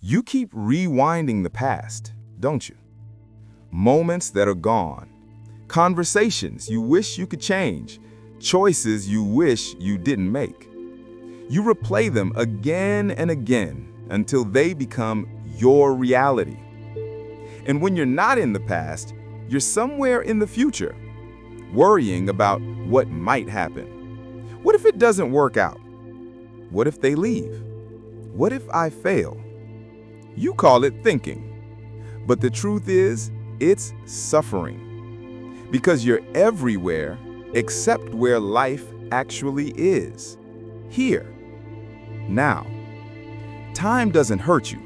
You keep rewinding the past, don't you? Moments that are gone, conversations you wish you could change, choices you wish you didn't make. You replay them again and again until they become your reality. And when you're not in the past, you're somewhere in the future, worrying about what might happen. What if it doesn't work out? What if they leave? What if I fail? You call it thinking, but the truth is, it's suffering. Because you're everywhere except where life actually is. Here, now. Time doesn't hurt you.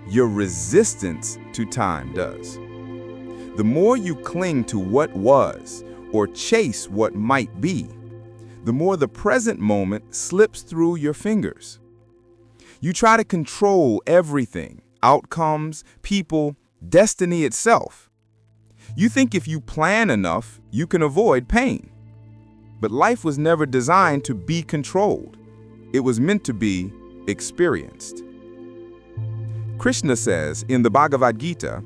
Your resistance to time does. The more you cling to what was or chase what might be, the more the present moment slips through your fingers. You try to control everything, outcomes, people, destiny itself. You think if you plan enough, you can avoid pain. But life was never designed to be controlled. It was meant to be experienced. Krishna says in the Bhagavad Gita,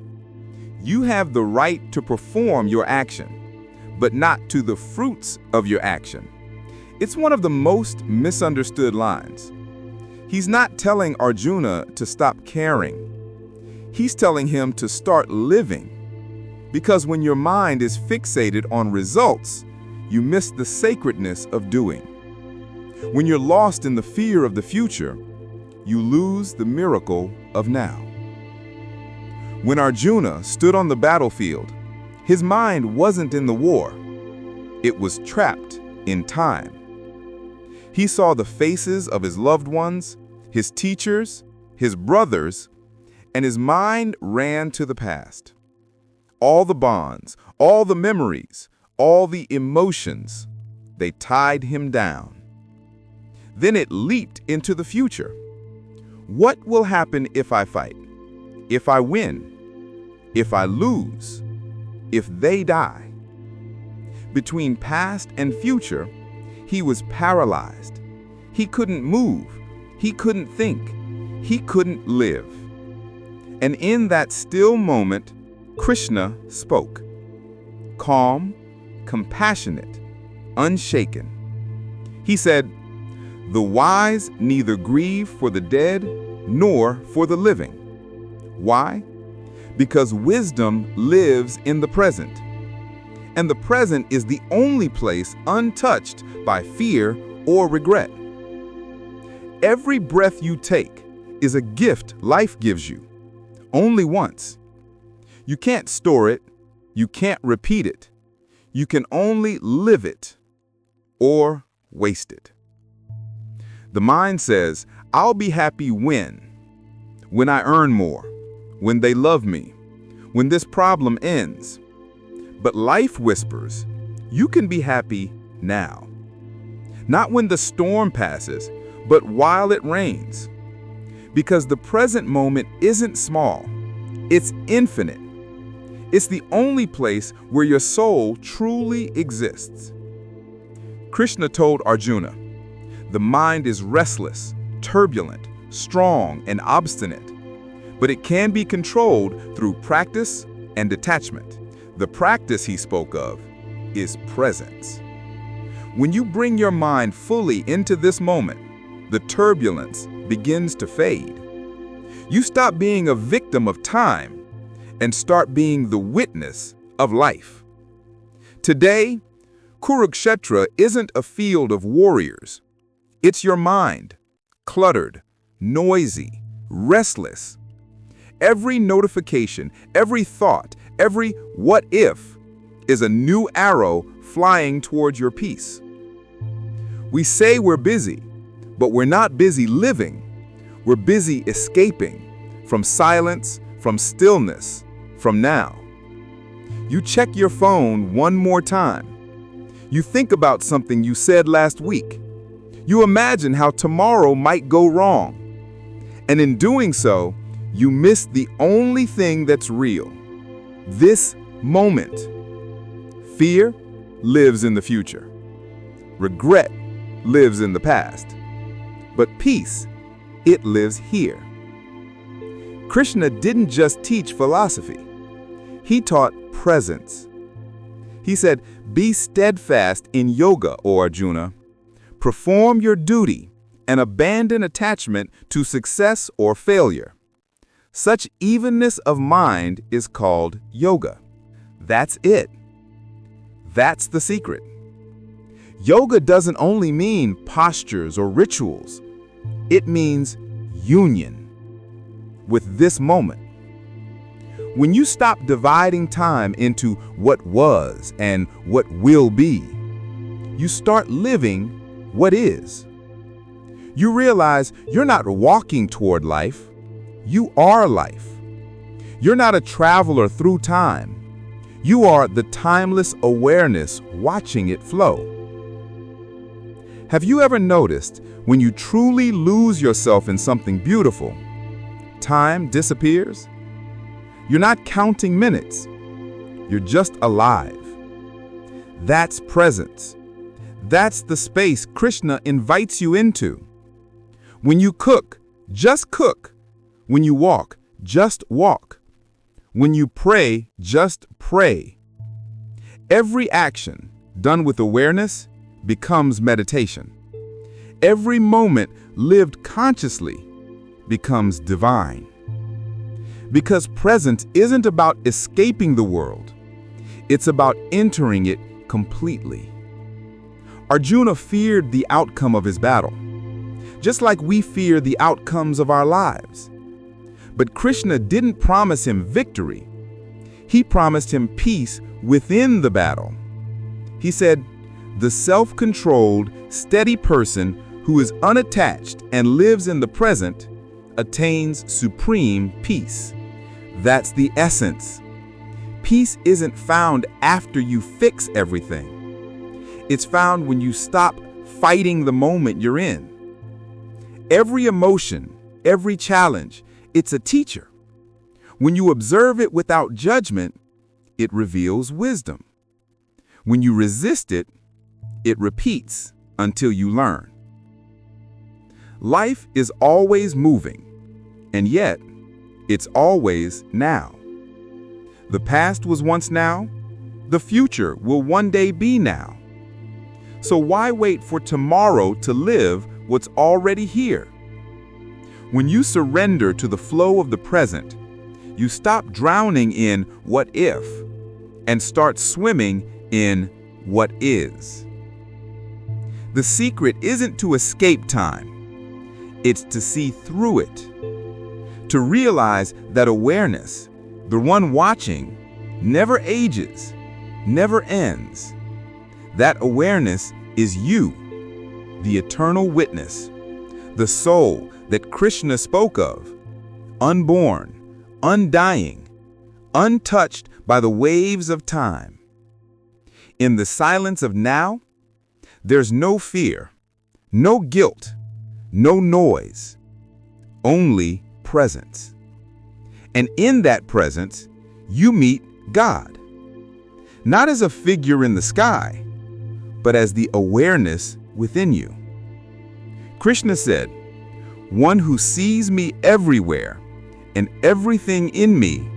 you have the right to perform your action, but not to the fruits of your action. It's one of the most misunderstood lines. He's not telling Arjuna to stop caring. He's telling him to start living. Because when your mind is fixated on results, you miss the sacredness of doing. When you're lost in the fear of the future, you lose the miracle of now. When Arjuna stood on the battlefield, his mind wasn't in the war. It was trapped in time. He saw the faces of his loved ones, his teachers, his brothers, and his mind ran to the past. All the bonds, all the memories, all the emotions, they tied him down. Then it leaped into the future. What will happen if I fight? If I win? If I lose? If they die? Between past and future, he was paralyzed. He couldn't move. He couldn't think. He couldn't live. And in that still moment, Krishna spoke. Calm, compassionate, unshaken. He said, "The wise neither grieve for the dead nor for the living." Why? Because wisdom lives in the present. And the present is the only place untouched by fear or regret. Every breath you take is a gift life gives you, only once. You can't store it, you can't repeat it. You can only live it or waste it. The mind says, I'll be happy when I earn more, when they love me, when this problem ends. But life whispers, you can be happy now. Not when the storm passes, but while it rains. Because the present moment isn't small, it's infinite. It's the only place where your soul truly exists. Krishna told Arjuna, the mind is restless, turbulent, strong, and obstinate, but it can be controlled through practice and detachment. The practice he spoke of is presence. When you bring your mind fully into this moment, the turbulence begins to fade. You stop being a victim of time and start being the witness of life. Today, Kurukshetra isn't a field of warriors. It's your mind, cluttered, noisy, restless. Every notification, every thought, every what if is a new arrow flying towards your peace. We say we're busy, but we're not busy living. We're busy escaping from silence, from stillness, from now. You check your phone one more time. You think about something you said last week. You imagine how tomorrow might go wrong. And in doing so, you miss the only thing that's real. This moment. Fear lives in the future. Regret lives in the past. But peace, it lives here. Krishna didn't just teach philosophy. He taught presence. He said, be steadfast in yoga, O Arjuna. Perform your duty and abandon attachment to success or failure. Such evenness of mind is called yoga. That's it. That's the secret. Yoga doesn't only mean postures or rituals. It means union with this moment. When you stop dividing time into what was and what will be, you start living what is. You realize you're not walking toward life. You are life. You're not a traveler through time. You are the timeless awareness watching it flow. Have you ever noticed when you truly lose yourself in something beautiful, time disappears? You're not counting minutes. You're just alive. That's presence. That's the space Krishna invites you into. When you cook, just cook. When you walk, just walk. When you pray, just pray. Every action done with awareness becomes meditation. Every moment lived consciously becomes divine. Because presence isn't about escaping the world. It's about entering it completely. Arjuna feared the outcome of his battle, just like we fear the outcomes of our lives. But Krishna didn't promise him victory. He promised him peace within the battle. He said, the self-controlled, steady person who is unattached and lives in the present attains supreme peace. That's the essence. Peace isn't found after you fix everything. It's found when you stop fighting the moment you're in. Every emotion, every challenge, it's a teacher. When you observe it without judgment, it reveals wisdom. When you resist it, it repeats until you learn. Life is always moving, and yet it's always now. The past was once now, the future will one day be now. So why wait for tomorrow to live what's already here? When you surrender to the flow of the present, you stop drowning in what if and start swimming in what is. The secret isn't to escape time, it's to see through it. To realize that awareness, the one watching, never ages, never ends. That awareness is you, the eternal witness, the soul that Krishna spoke of, unborn, undying, untouched by the waves of time. In the silence of now, there's no fear, no guilt, no noise, only presence. And in that presence, you meet God, not as a figure in the sky, but as the awareness within you. Krishna said, "One who sees me everywhere and everything in me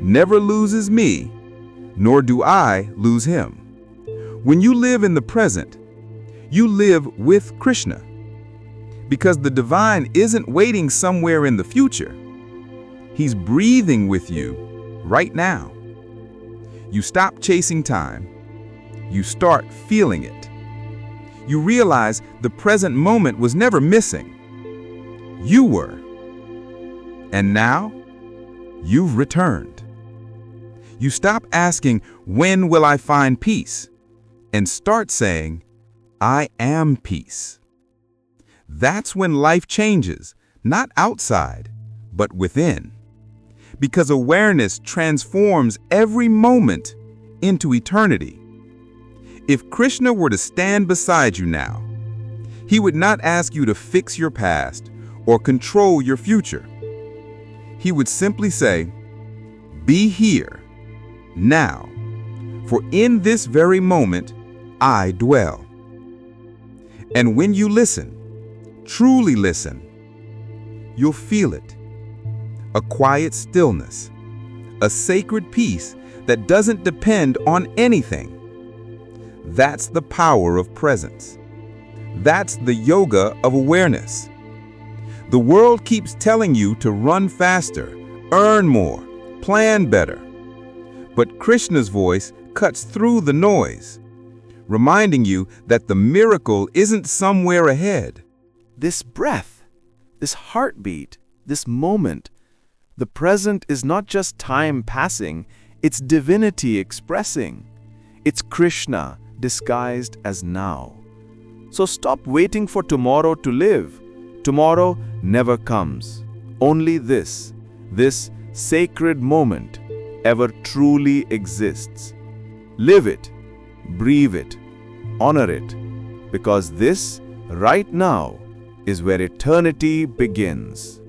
never loses me, nor do I lose him." When you live in the present, you live with Krishna, because the divine isn't waiting somewhere in the future. He's breathing with you right now. You stop chasing time. You start feeling it. You realize the present moment was never missing. You were. And now, you've returned. You stop asking, "When will I find peace?" and start saying, "I am peace." That's when life changes, not outside, but within. Because awareness transforms every moment into eternity. If Krishna were to stand beside you now, he would not ask you to fix your past or control your future. He would simply say, "Be here, now, for in this very moment I dwell." And when you listen, truly listen, you'll feel it. a quiet stillness, a sacred peace that doesn't depend on anything. That's the power of presence. That's the yoga of awareness. The world keeps telling you to run faster, earn more, plan better. But Krishna's voice cuts through the noise, reminding you that the miracle isn't somewhere ahead. This breath, this heartbeat, this moment, the present is not just time passing, it's divinity expressing. It's Krishna disguised as now. So stop waiting for tomorrow to live. Tomorrow never comes. Only this sacred moment ever truly exists. Live it, breathe it, honor it, because this, right now, is where eternity begins.